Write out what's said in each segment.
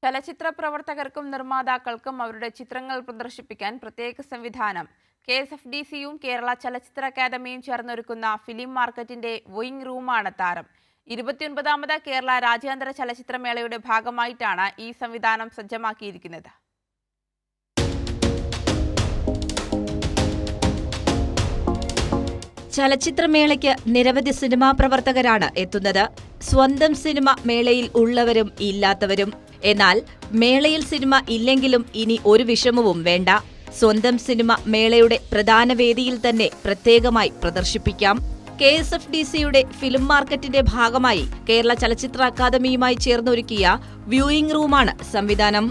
ചലച്ചിത്ര പ്രവർത്തകർക്കും നിർമ്മാതാക്കൾക്കും അവരുടെ ചിത്രങ്ങൾ പ്രദർശിപ്പിക്കാൻ പ്രത്യേക സംവിധാനം KSFDCയും കേരള ചലച്ചിത്ര അക്കാദമിയും ചേർന്നൊരുക്കുന്ന ഫിലിം മാർക്കറ്റിന്റെ വോയിങ് റൂമാണ് താരം. 29ാമത് കേരള രാജ്യാന്തര ചലച്ചിത്രമേളയുടെ ഭാഗമായിട്ടാണ് ഈ സംവിധാനം സജ്ജമാക്കിയിരിക്കുന്നത്. ചലച്ചിത്രമേളയ്ക്ക് നിരവധി സിനിമാ പ്രവർത്തകരാണ് എത്തുന്നത്. സ്വന്തം സിനിമ മേളയിൽ ഉള്ളവരും ഇല്ലാത്തവരും. എന്നാൽ മേളയിൽ സിനിമ ഇല്ലെങ്കിലും ഇനി ഒരു വിഷമവും വേണ്ട. സ്വന്തം സിനിമ മേളയുടെ പ്രധാന വേദിയിൽ തന്നെ പ്രത്യേകമായി പ്രദർശിപ്പിക്കാം. KSFDCയുടെ ഫിലിം മാർക്കറ്റിന്റെ ഭാഗമായി കേരള ചലച്ചിത്ര അക്കാദമിയുമായി ചേർന്നൊരുക്കിയ വ്യൂയിങ് റൂമാണ് സംവിധാനം.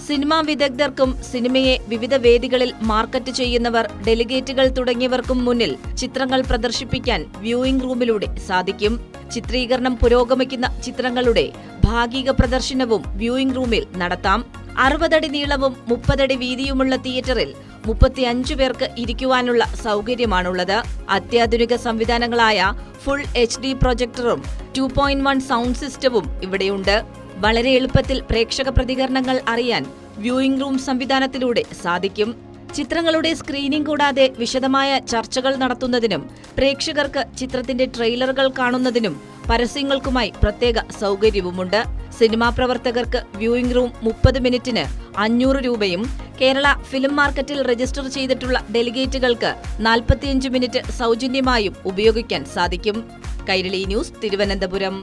സിനിമാ വിദഗ്ധർക്കും സിനിമയെ വിവിധ വേദികളിൽ മാർക്കറ്റ് ചെയ്യുന്നവർ, ഡെലിഗേറ്റുകൾ തുടങ്ങിയവർക്കും മുന്നിൽ ചിത്രങ്ങൾ പ്രദർശിപ്പിക്കാൻ വ്യൂയിങ് റൂമിലൂടെ സാധിക്കും. ചിത്രീകരണം പുരോഗമിക്കുന്ന ചിത്രങ്ങളുടെ ഭാഗിക പ്രദർശനവും വ്യൂയിങ് റൂമിൽ നടത്താം. 60 അടി നീളവും 30 അടി വീതിയുമുള്ള തിയേറ്ററിൽ 35 പേർക്ക് ഇരിക്കുവാനുള്ള സൗകര്യമാണുള്ളത്. അത്യാധുനിക സംവിധാനങ്ങളായ ഫുൾ HD പ്രൊജക്ടറും 2.1 സൗണ്ട് സിസ്റ്റവും ഇവിടെയുണ്ട്. വളരെ എളുപ്പത്തിൽ പ്രേക്ഷക പ്രതികരണങ്ങൾ അറിയാൻ വ്യൂയിങ് റൂം സംവിധാനത്തിലൂടെ സാധിക്കും. ചിത്രങ്ങളുടെ സ്ക്രീനിംഗ് കൂടാതെ വിശദമായ ചർച്ചകൾ നടത്തുന്നതിനും പ്രേക്ഷകർക്ക് ചിത്രത്തിന്റെ ട്രെയിലറുകൾ കാണുന്നതിനും പരസ്യങ്ങൾക്കുമായി പ്രത്യേക സൗകര്യവുമുണ്ട്. സിനിമാ പ്രവർത്തകർക്ക് വ്യൂയിങ് റൂം 30 മിനിറ്റിന് 500 രൂപയും കേരള ഫിലിം മാർക്കറ്റിൽ രജിസ്റ്റർ ചെയ്തിട്ടുള്ള ഡെലിഗേറ്റുകൾക്ക് 45 മിനിറ്റ് സൗജന്യമായും ഉപയോഗിക്കാൻ സാധിക്കും. കൈരളി ന്യൂസ്, തിരുവനന്തപുരം.